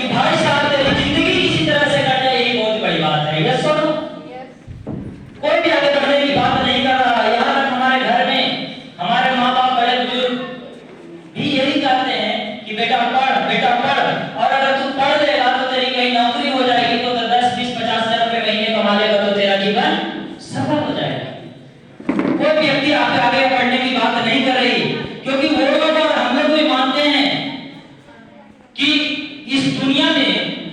कि भाई साहब तेरी जिंदगी किसी तरह से कट जाए, ये बहुत बड़ी बात है। यस और नो? कोई भी आगे बढ़ने की बात नहीं कर रहा। यहाँ तक हमारे घर में हमारे माँ बाप बड़े बुजुर्ग भी यही कहते हैं कि बेटा पढ़, बेटा पढ़, और अगर तू पढ़ लेगा तो तेरी कहीं नौकरी हो जाएगी, तो 10, 20, 50 हजार रुपए महीने कमा लेगा तो तेरा जीवन सफल हो जाएगा। कोई व्यक्ति आपके आगे बढ़ने की बात नहीं कर रही, क्योंकि वो लोग और हम लोग भी मानते हैं कि इस दुनिया में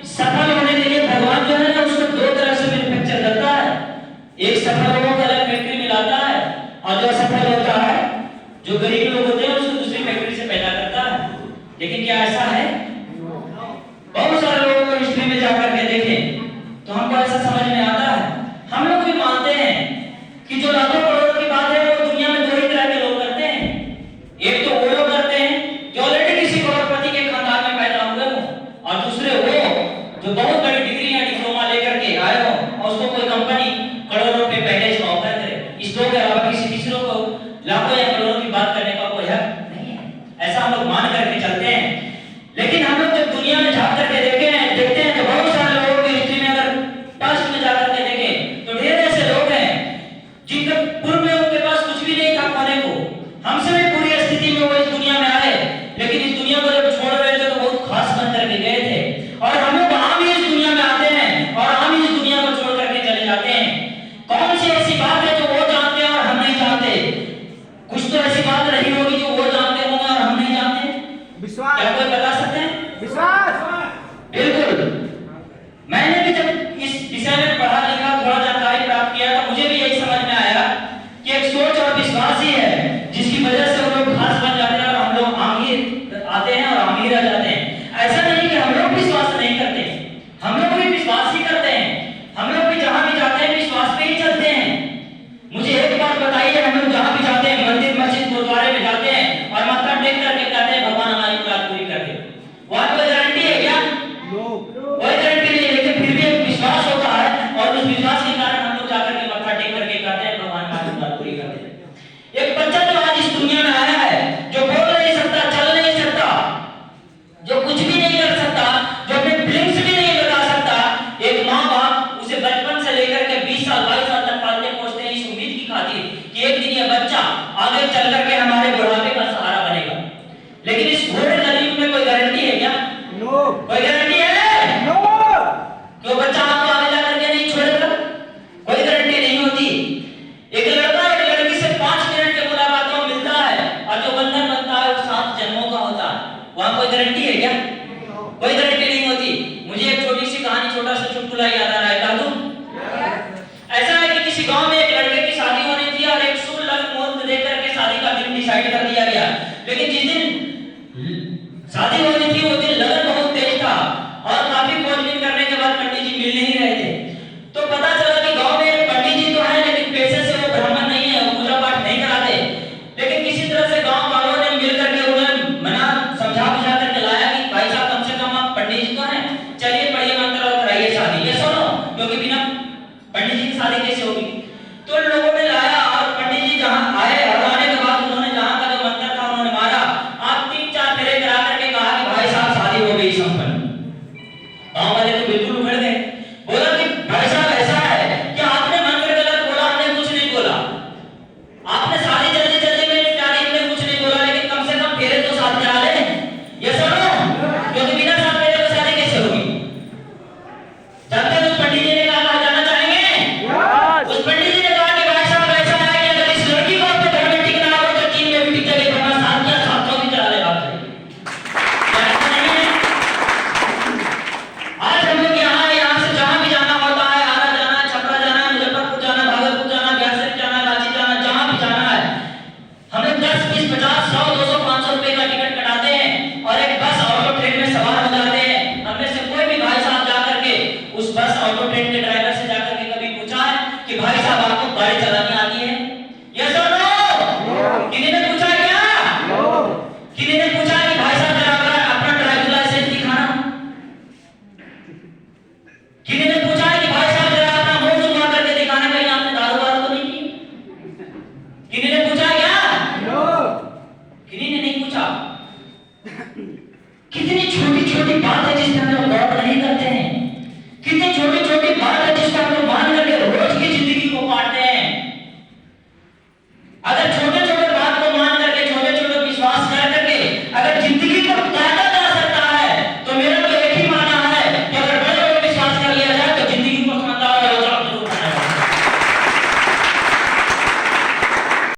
सफल होने के लिए भगवान जो है ना उसको दो तरह से मैन्युफैक्चर करता है। एक सफल लोगों को अलग फैक्ट्री में लाता है, और जो असफल होता है, जो गरीब लोग होते हैं, उसको दूसरी फैक्ट्री से पैदा करता है। लेकिन क्या ऐसा है? बहुत सारे लोगों को हिस्ट्री में जाकर के देखें तो हमको ऐसा समझ में आता है। हम लोग भी मानते हैं कि जो लाखों करोड़ों की बात है वो दुनिया में दो ही तरह के लोग करते हैं। एक तो वो लोग करते हैं जो ऑलरेडी किसी करोड़पति के खानदान में पैदा हुए हो, और दूसरे वो जो बहुत बड़ी डिग्री या डिप्लोमा लेकर के आए हो और उसको कोई कंपनी करोड़ों रुपए पैकेज का ऑफर करे। इस दो के अलावा किसी तीसरे को लाखों या करोड़ों की बात करने का कोई हक नहीं है। ऐसा हम लोग मान करके चलते हैं। लेकिन हम लोग जब दुनिया में झांक करके देखते हैं तो बहुत सारे लोगों की हिस्ट्री में अगर पास्ट में जाकर के देखें तो ढेर ऐसे लोग हैं जिनके पूर्व में उनके पास कुछ भी नहीं था पाने को। हमसे भी पूरी स्थिति में वो इस दुनिया में आए, लेकिन इस दुनिया को जब छोड़ रहे थे तो बहुत खास बन करके गए थे। और हम लोग आम ही इस दुनिया में आते हैं और आम ही इस दुनिया को छोड़ करके चले जाते हैं। कौन सी ऐसी बात है जो वो जानते हैं और हम नहीं जानते? कुछ तो ऐसी बात रही होगी जो वो जानते होंगे और हम नहीं जानते। विश्वास। क्या कोई बता सकते हैं? विश्वास। बिल्कुल। मैंने भी जब इस विषय में पढ़ा लिखा, थोड़ा जानकारी प्राप्त किया, तो मुझे भी यही समझ में आया कि एक सोच और विश्वास ही है जिसकी वजह से हम लोग खास बन जाते हैं और हम लोग आमिर आते हैं और आमिर रह जाते हैं। ऐसा नहीं कि हम लोग विश्वास नहीं करते, हम लोग भी विश्वास ही करते हैं। हम लोग भी जहां भी जाते हैं विश्वास पे ही चलते हैं। मुझे एक बात बताइए, हम लोग जहां भी जाते हैं, मंदिर, मस्जिद, गुरुद्वारे में जाते हैं और माथा टेक करके कहते हैं भगवान हमारी मुराद पूरी कर दे। वहां कोई गारंटी है क्या? कोई गारंटी नहीं है, लेकिन फिर भी एक विश्वास होता है और उस विश्वास के कारण हम लोग जाकर के माथा टेक करके कहते हैं भगवान हमारी मुराद पूरी कर दे। एक बच्चा जो आज इस दुनिया में आया है, जो बोल नहीं सकता, चल नहीं सकता, जो कुछ भी नहीं कर सकता, जो अपने फीलिंग्स भी नहीं बता सकता, एक माँ बाप उसे बचपन से लेकर के 20 साल 22 साल तक पालते पोसते हैं इस उम्मीद की खातिर कि एक दिन यह बच्चा आगे चल करके हमारे बुढ़ापे का सहारा बनेगा। लेकिन इस घोर कलयुग में कोई गारंटी है क्या? नो। कोई गारंटी है? नो। क्यों बच्चा आपको आगे जाकर के नहीं छोड़ेगा? कोई गारंटी नहीं होती। एक लड़का एक लड़की से 5 मिनट के मुलाकातों में मिलता है और जो बंधन बनता है वो 7 जन्मों का होता है। वहां कोई गारंटी है क्या? कोई गारंटी नहीं होती। मुझे एक छोटी सी कहानी, छोटा सा चुटकुला याद आ रहा है, दादू। ऐसा है कि किसी गांव में एक लड़के की शादी होनी थी और एक शुभ लग्न मुहूर्त देख करके शादी का दिन डिसाइड कर दिया गया। लेकिन जिस दिन शादी होनी थी वो दिन लगन बहुत तेज था और काफी खोजबीन करने के बाद पंडित जी मिल नहीं रहे थे। तो पता चला कि गांव में एक पंडित जी तो है लेकिन पेशे से वो ब्राह्मण नहीं है, वो पूजा पाठ नहीं कराते। लेकिन किसी तरह से गांव वालों ने मिल करके उन्हें मना समझा बुझा करके लाया कि भाई साहब कम से कम आप पंडित जी तो हैं, चलिए पढ़िए मंत्र और कराइए शादी। ये सुनो, क्योंकि बिना पंडित जी की शादी कैसे होगी? तो इन लोगों ने लाया और पंडित जी जहां आए और आने के बाद उन्होंने जहां का जो मंत्र था उन्होंने मारा। आप 3-4 फेरे करा करके कहा कि भाई साहब शादी हो गई संपन्न। गांव वाले तो बिल्कुल उखड़ गए। बोला कि भाई साहब ऐसा है कि आपने मंत्र गलत बोला, हमने कुछ नहीं बोला। आपने शादी जल्दी जल्दी में निपटा दी, हमने कुछ नहीं बोला, लेकिन कम से कम फेरे तो साथ करा ले। ये सुनो, क्योंकि बिना साथ फेरे तो शादी कैसे होगी? जानते हो उस पंडित जी ने कहा जाना चाहेंगे? उस पंडित जी ने कहा कि भाई साहब ऐसा है कि अगर इस लड़की को अपने घर में टिकना हो तो चीन में भी टिक जाएगी, वरना साथ या 700 भी चला ले बात है। आज हम लोग यहाँ से जहाँ भी जाना होता है, आरा जाना, छपरा जाना, मुजफ्फरपुर जाना, भागलपुर जाना, बिहार जाना, रांची जाना, जहाँ भी जाना है, हम लोग 10, 20, 50, 100, 200, 500 रुपए का टिकट कटाते हैं और एक बस ऑटो ट्रेन में सवार हो जाते हैं। हमने से कोई भी भाई साहब जाकर के उस बस ऑटो ट्रेन के ड्राइवर से जाकर के कभी पूछा है कि भाई साहब आपको गाड़ी चलानी